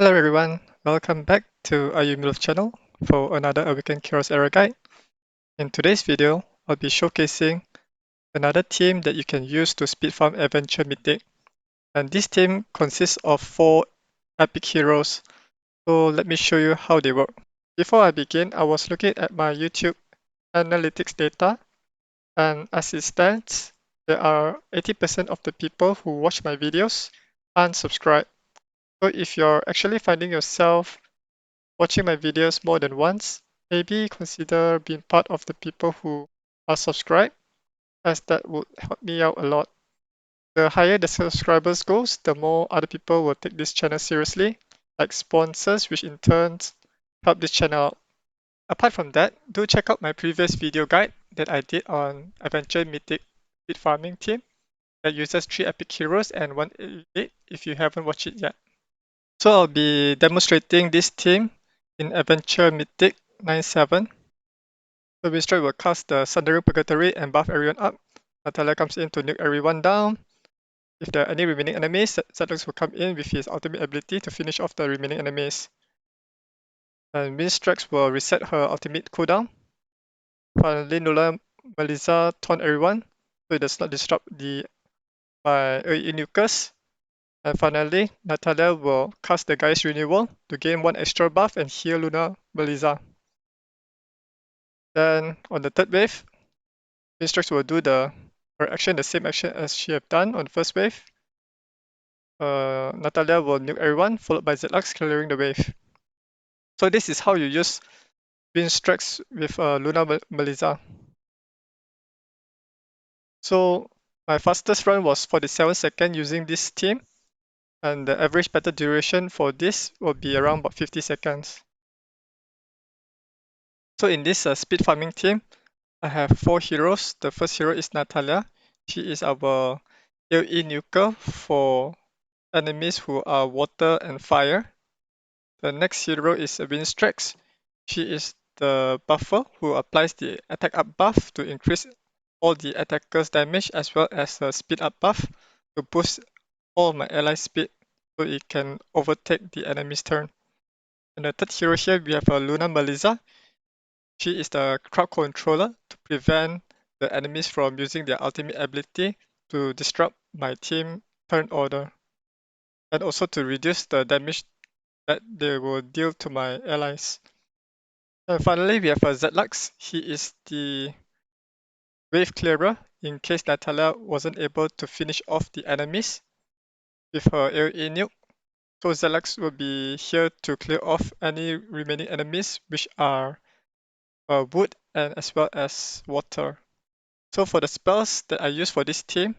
Hello everyone, welcome back to Ayumilove channel for another Awaken Chaos Era guide. In today's video, I'll be showcasing another team that you can use to speed farm Adventure Mythic. And this team consists of 4 epic heroes, so let me show you how they work. Before I begin, I was looking at my YouTube analytics data, and as it stands, there are 80% of the people who watch my videos unsubscribe. So if you're actually finding yourself watching my videos more than once, maybe consider being part of the people who are subscribed, as that would help me out a lot. The higher the subscribers goes, the more other people will take this channel seriously, like sponsors, which in turn help this channel out. Apart from that, do check out my previous video guide that I did on Adventure Mythic speed farming team that uses 3 epic heroes and 1 elite if you haven't watched it yet. So I'll be demonstrating this team in Adventure Mythic 9.7. So Winstrex will cast the Sundering Purgatory and buff everyone up. Natalia comes in to nuke everyone down. If there are any remaining enemies, Zed Lux will come in with his ultimate ability to finish off the remaining enemies. And Windstrex will reset her ultimate cooldown. Finally, Lunar Melizza taunt everyone, so it does not disrupt my nukers. And finally, Natalia will cast the Guy's Renewal to gain 1 extra buff and heal Lunar Melizza. Then on the third wave, Winstrex will do the same action as she have done on the first wave. Natalia will nuke everyone, followed by Zed Lux clearing the wave. So this is how you use Winstrex with Lunar Melizza. So my fastest run was 47 seconds using this team, and the average battle duration for this will be around about 50 seconds. So in this speed farming team, I have 4 heroes. The first hero is Natalia. She is our AoE nuker for enemies who are water and fire. The next hero is Winstrex. She is the buffer who applies the attack up buff to increase all the attackers' damage as well as a speed up buff to boost all of my allies' speed so it can overtake the enemy's turn. And the third hero here we have Lunar Melizza. She is the crowd controller to prevent the enemies from using their ultimate ability to disrupt my team turn order, and also to reduce the damage that they will deal to my allies. And finally, we have Zed Lux. He is the wave clearer in case Natalia wasn't able to finish off the enemies with her AoE nuke. So Zed Lux will be here to clear off any remaining enemies which are wood and as well as water. So for the spells that I use for this team,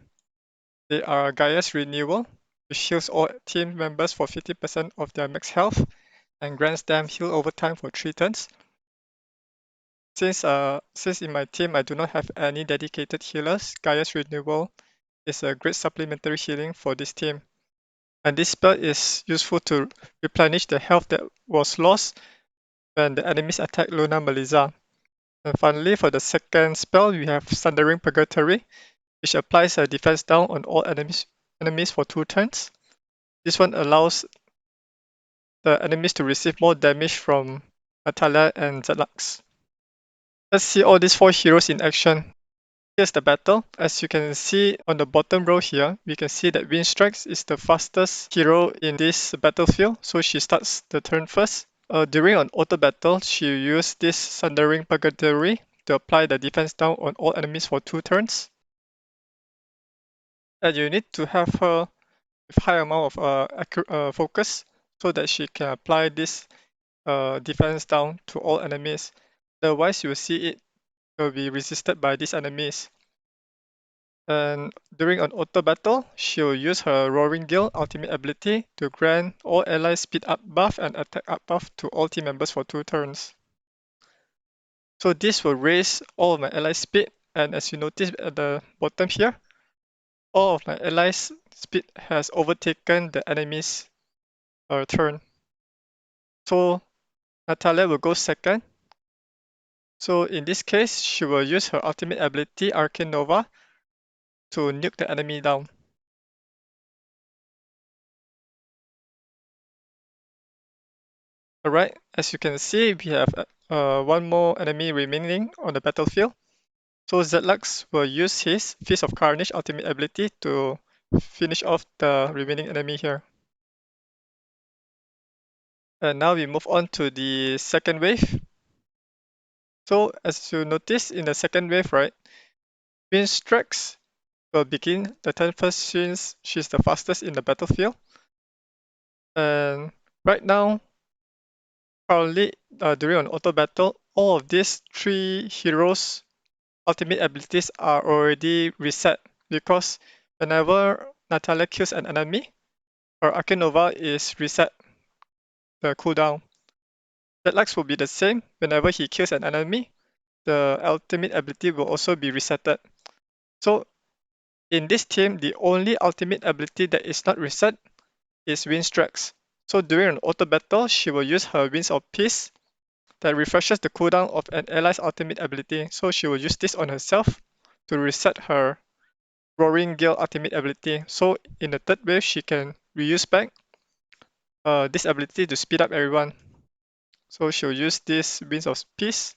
they are Gaia's Renewal, which heals all team members for 50% of their max health and grants them heal over time for 3 turns. Since in my team I do not have any dedicated healers, Gaia's Renewal is a great supplementary healing for this team. And this spell is useful to replenish the health that was lost when the enemies attack Lunar Melizza. And finally, for the second spell, we have Sundering Purgatory, which applies a defense down on all enemies for 2 turns. This one allows the enemies to receive more damage from Natalia and Zed Lux. Let's see all these 4 heroes in action. Here's the battle. As you can see on the bottom row here, we can see that Winstrex is the fastest hero in this battlefield, so she starts the turn first. During an auto battle, she used this Sundering Purgatory to apply the defense down on all enemies for 2 turns. And you need to have her with high amount of focus so that she can apply this defense down to all enemies. Otherwise, you will see it will be resisted by these enemies. And during an auto battle, she will use her Roaring Gale ultimate ability to grant all allies speed up buff and attack up buff to all team members for 2 turns. So this will raise all of my allies' speed, and as you notice at the bottom here, all of my allies' speed has overtaken the enemy's turn. So Natalia will go second. So in this case, she will use her ultimate ability Arcane Nova to nuke the enemy down. Alright, as you can see, we have one more enemy remaining on the battlefield. So Zed Lux will use his Fist of Carnage ultimate ability to finish off the remaining enemy here. And now we move on to the second wave. So as you notice in the second wave, right, Winstrex will begin the turn first since she's the fastest in the battlefield. And right now, currently during an auto battle, all of these three heroes' ultimate abilities are already reset because whenever Natalia kills an enemy, her Arcane Nova is reset the cooldown. Zed Lux will be the same. Whenever he kills an enemy, the ultimate ability will also be resetted. So in this team, the only ultimate ability that is not reset is Winstrex. So during an auto battle, she will use her Winds of Peace that refreshes the cooldown of an ally's ultimate ability. So she will use this on herself to reset her Roaring Gale ultimate ability. So in the third wave, she can reuse back this ability to speed up everyone. So she'll use this Winds of Peace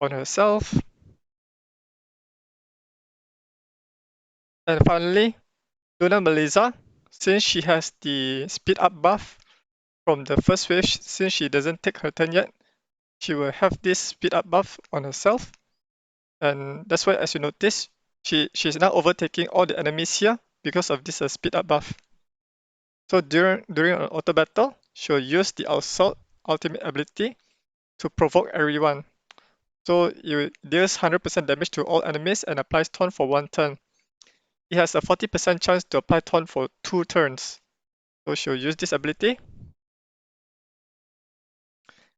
on herself. And finally, Lunar Melizza, since she has the speed up buff from the first wave, since she doesn't take her turn yet, she will have this speed up buff on herself. And that's why, as you notice, she's now overtaking all the enemies here because of this speed up buff. So during an auto battle, she'll use the Assault ultimate ability to provoke everyone. So it deals 100% damage to all enemies and applies taunt for 1 turn. It has a 40% chance to apply taunt for 2 turns. So she'll use this ability.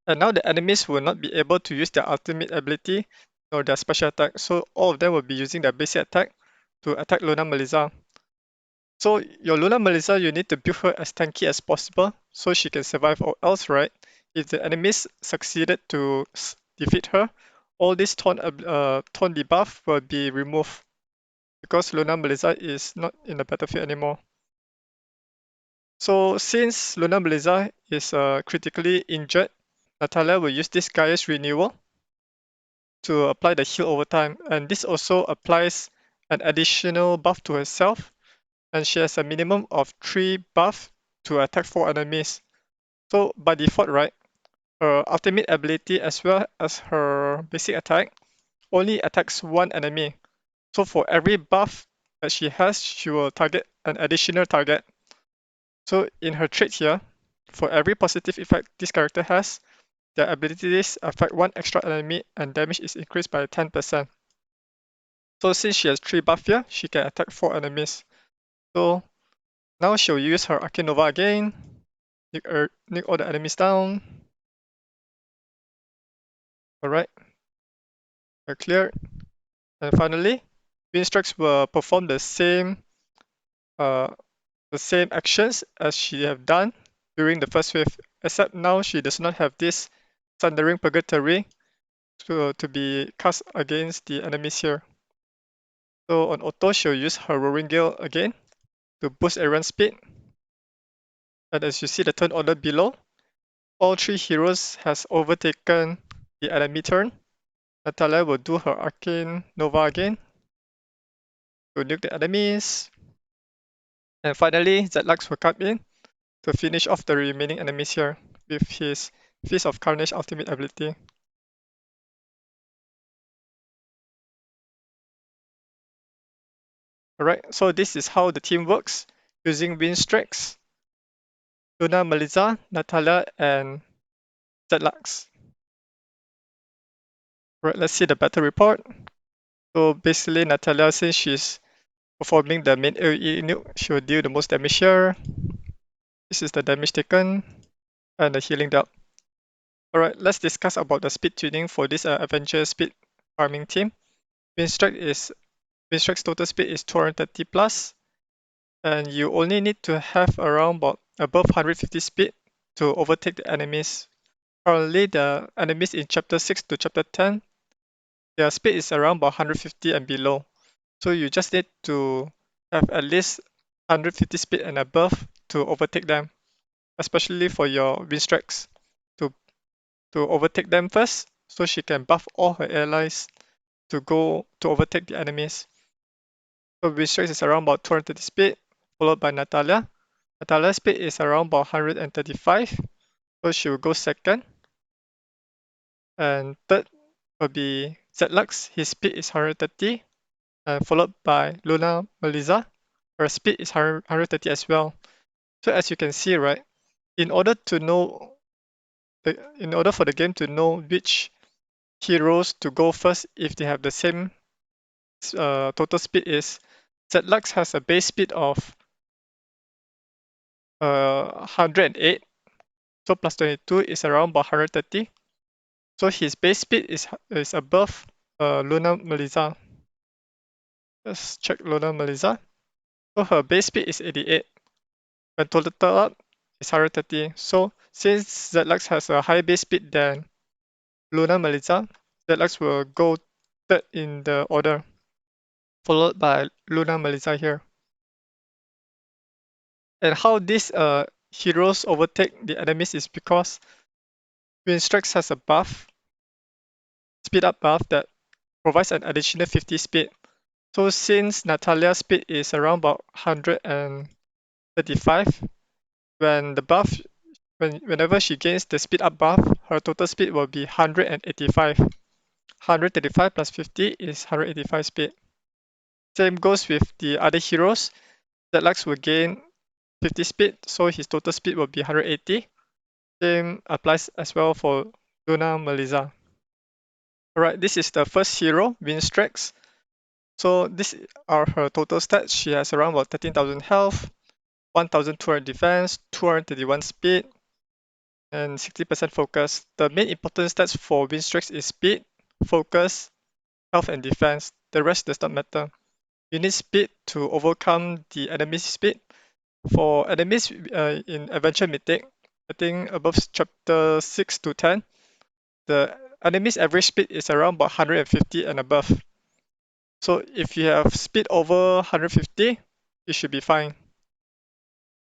And now the enemies will not be able to use their ultimate ability or their special attack. So all of them will be using their basic attack to attack Lunar Melizza. So your Lunar Melizza, you need to build her as tanky as possible so she can survive, or else, right, if the enemies succeeded to defeat her, all this taunt debuff will be removed because Lunar Melizza is not in the battlefield anymore. So since Lunar Melizza is critically injured, Natalia will use this Gaia's Renewal to apply the heal over time, and this also applies an additional buff to herself, and she has a minimum of 3 buff to attack 4 enemies. So by default, right, her ultimate ability as well as her basic attack only attacks 1 enemy. So for every buff that she has, she will target an additional target. So in her trait here, for every positive effect this character has, their abilities affect 1 extra enemy and damage is increased by 10%. So since she has 3 buff here, she can attack 4 enemies. So now she'll use her Arcane Nova again, nick all the enemies down. Alright, we're clear. And finally, Winstrex will perform uh, the same actions as she have done during the first wave, except now she does not have this Thundering Purgatory to be cast against the enemies here. So on auto, she'll use her Roaring Gale again to boost everyone's speed. And as you see the turn order below, all 3 heroes has overtaken the enemy turn. Natalia will do her Arcane Nova again to nuke the enemies. And finally, Zed Lux will come in to finish off the remaining enemies here with his Fist of Carnage ultimate ability. Alright, so this is how the team works using Winstrex, Lunar Melizza, Natalia, and Zed Lux. Right, let's see the battle report. So basically, Natalia, since she's performing the main AoE nuke, she will deal the most damage here. This is the damage taken and the healing dealt. Alright, let's discuss about the speed tuning for this adventure speed farming team. Winstrex total speed is 230 plus, and you only need to have around about above 150 speed to overtake the enemies. Currently, the enemies in chapter 6 to chapter 10, their speed is around about 150 and below. So you just need to have at least 150 speed and above to overtake them, especially for your Winstrex to to overtake them first, so she can buff all her allies to go to overtake the enemies. So Winstrex is around about 230 speed, followed by Natalia. Natalia's speed is around about 135, so she will go second. And third will be Zed Lux, his speed is 130, and followed by Lunar Melizza. Her speed is 130 as well. So as you can see, right, in order for the game to know which heroes to go first if they have the same total speed is Zed Lux has a base speed of 108, so plus 22 is around about 130. So his base speed is above Lunar Melizza. Let's check Lunar Melizza. So her base speed is 88. When total up, it's 130. So since Zed Lux has a higher base speed than Lunar Melizza, Zed Lux will go third in the order, followed by Lunar Melizza here. And how these heroes overtake the enemies is because Winstrex has a buff, speed up buff that provides an additional 50 speed. So since Natalia's speed is around about 135, whenever she gains the speed up buff, her total speed will be 185. 135 plus 50 is 185 speed. Same goes with the other heroes. Zed Lux will gain 50 speed, so his total speed will be 180. Same applies as well for Lunar Melizza. Alright, this is the first hero, Winstrex. So these are her total stats. She has around about 13,000 health, 1,200 defense, 231 speed, and 60% focus. The main important stats for Winstrex is speed, focus, health, and defense. The rest does not matter. You need speed to overcome the enemy's speed. For enemies in Adventure Mythic, I think above chapter 6 to 10, the enemy's average speed is around about 150 and above. So if you have speed over 150, you should be fine.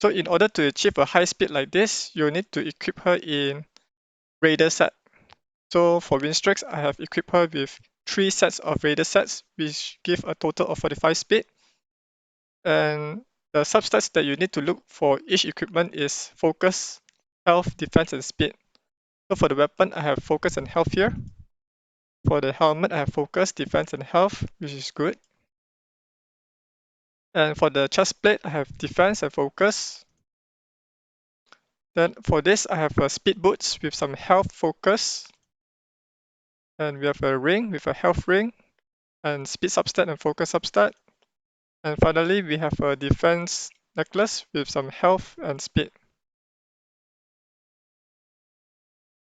So in order to achieve a high speed like this, you need to equip her in Raider set. So for Winstrex, I have equipped her with 3 sets of Raider sets, which give a total of 45 speed. And the substats that you need to look for each equipment is focus, health, defense, and speed. So for the weapon, I have focus and health here. For the helmet, I have focus, defense, and health, which is good. And for the chest plate, I have defense and focus. Then for this, I have a speed boots with some health focus. And we have a ring with a health ring, and speed substat and focus substat. And finally, we have a defense necklace with some health and speed.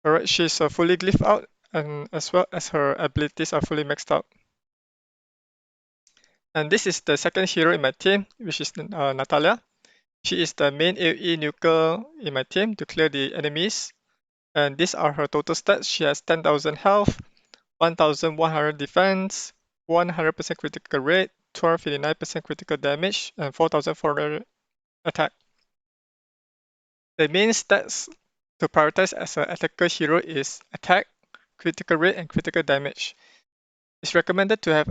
Alright, she's fully glyphed out, and as well as her abilities are fully maxed out. And this is the second hero in my team, which is Natalia. She is the main AoE nuker in my team to clear the enemies. And these are her total stats. She has 10,000 health, 1,100 defense, 100% critical rate, 259% critical damage, and 4,400 attack. The main stats to prioritize as an attacker hero is attack, critical rate, and critical damage. It's recommended to have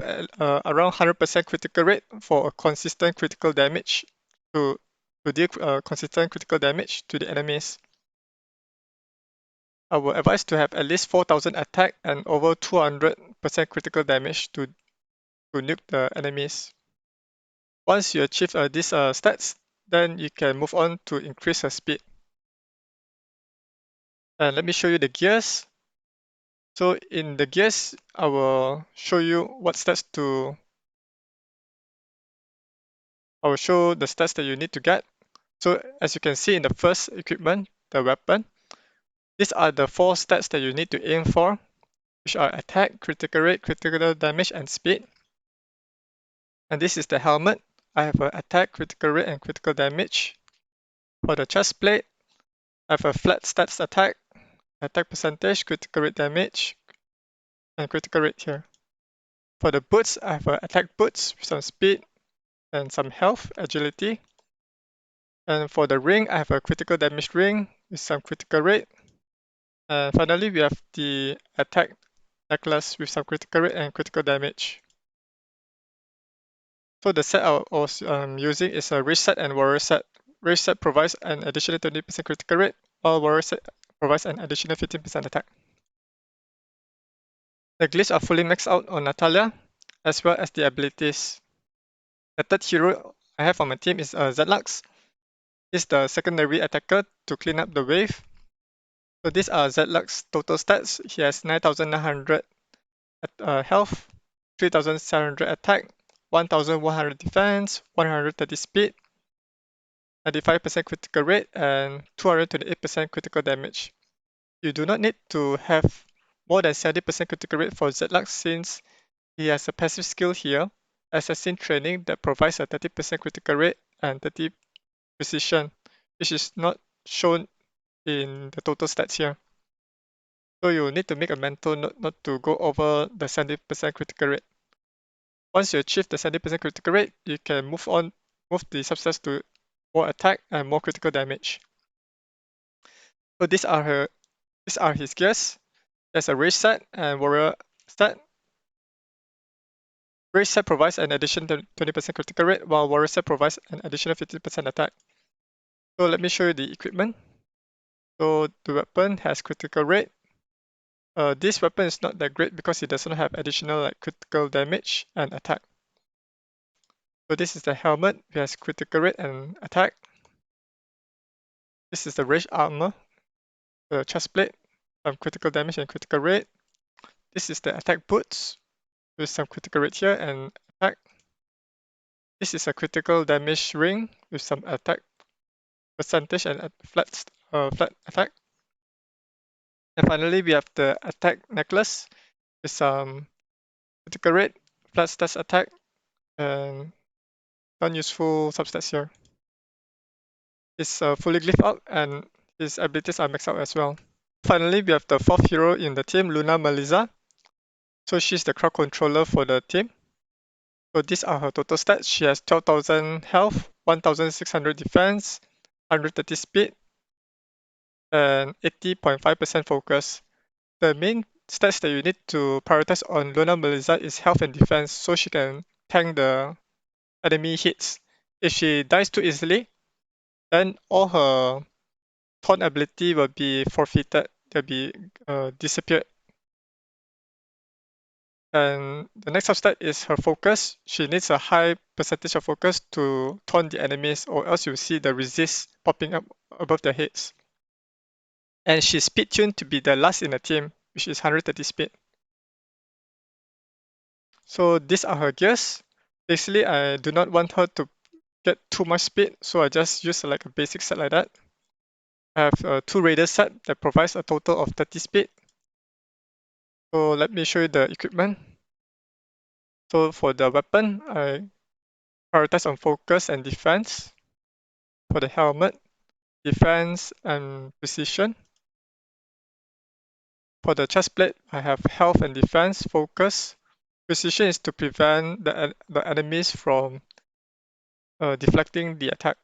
around 100% critical rate for a consistent critical damage to deal consistent critical damage to the enemies. I would advise to have at least 4,000 attack and over 200% critical damage to nuke the enemies. Once you achieve these stats, then you can move on to increase her speed. And let me show you the gears. So in the gears, I will show you what stats I will show the stats that you need to get. So as you can see in the first equipment, the weapon, these are the 4 stats that you need to aim for, which are attack, critical rate, critical damage, and speed. And this is the helmet. I have an attack, critical rate, and critical damage. For the chest plate, I have a flat stats attack percentage, critical rate damage, and critical rate here. For the boots, I have an attack boots with some speed and some health, agility. And for the ring, I have a critical damage ring with some critical rate. And finally, we have the attack necklace with some critical rate and critical damage. So the set I was using is a Rage set and Warrior set. Rage set provides an additional 20% critical rate, while Warrior set provides an additional 15% attack. The glyphs are fully maxed out on Natalia, as well as the abilities. The third hero I have on my team is Zed Lux. He's the secondary attacker to clean up the wave. So these are Zed Lux total stats. He has 9,900 health, 3,700 attack, 1,100 defense, 130 speed, 95% critical rate, and 228% critical damage. You do not need to have more than 70% critical rate for Zed Lux since he has a passive skill here, Assassin Training, that provides a 30% critical rate and 30 precision, which is not shown in the total stats here. So you need to make a mental note not to go over the 70% critical rate. Once you achieve the 70% critical rate, you can move the substats to more attack and more critical damage. So these are his gears. There's a Rage set and Warrior set. Rage set provides an additional 20% critical rate, while Warrior set provides an additional 15% attack. So let me show you the equipment. So the weapon has critical rate. This weapon is not that great because it doesn't have additional critical damage and attack. So this is the helmet, it has critical rate and attack. This is the Rage armor, the chest plate, some critical damage and critical rate. This is the attack boots with some critical rate here and attack. This is a critical damage ring with some attack percentage and flat attack. And finally, we have the attack necklace with some critical rate, flat stats attack, and non-useful substats here. It's fully glyphed out and his abilities are maxed out as well. Finally, we have the fourth hero in the team, Lunar Melizza. So she's the crowd controller for the team. So these are her total stats. She has 12,000 health, 1,600 defense, 130 speed, and 80.5% focus. The main stats that you need to prioritize on Lunar Melizza is health and defense, so she can tank the enemy hits. If she dies too easily, then all her taunt ability will be forfeited, they'll be disappeared. And the next substat is her focus. She needs a high percentage of focus to taunt the enemies, or else you'll see the resist popping up above their heads. And she's speed tuned to be the last in the team, which is 130 speed. So these are her gears. Basically, I do not want her to get too much speed, so I just use like a basic set like that. I have a 2 Raider set that provides a total of 30 speed. So let me show you the equipment. So for the weapon, I prioritize on focus and defense. For the helmet, defense and precision. For the chest plate, I have health and defense, focus. Precision is to prevent the enemies from deflecting the attack.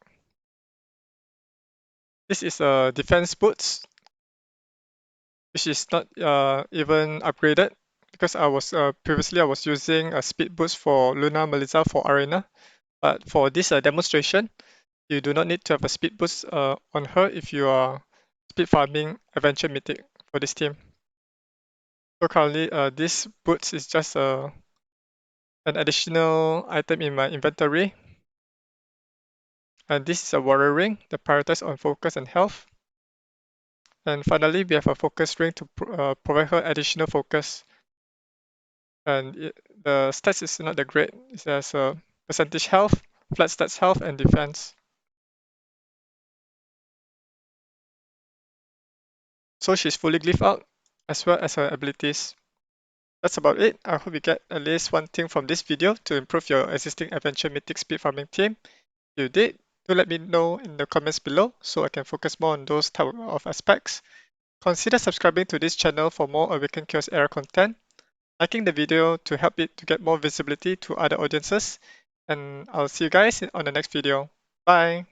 This is a defense boots, which is not even upgraded because I was previously I was using a speed boost for Lunar Melizza for Arena, but for this demonstration, you do not need to have a speed boost on her if you are speed farming Adventure Mythic for this team. So currently, this boots is just an additional item in my inventory. And this is a warrior ring that prioritizes on focus and health. And finally, we have a focus ring to provide her additional focus. And the stats is not that great. It has a percentage health, flat stats health, and defense. So she's fully glyphed out, as well as her abilities. That's about it. I hope you get at least one thing from this video to improve your existing Adventure Mythic speed farming team. If you did, do let me know in the comments below so I can focus more on those type of aspects. Consider subscribing to this channel for more Awaken Chaos Era content, liking the video to help it to get more visibility to other audiences, and I'll see you guys on the next video. Bye!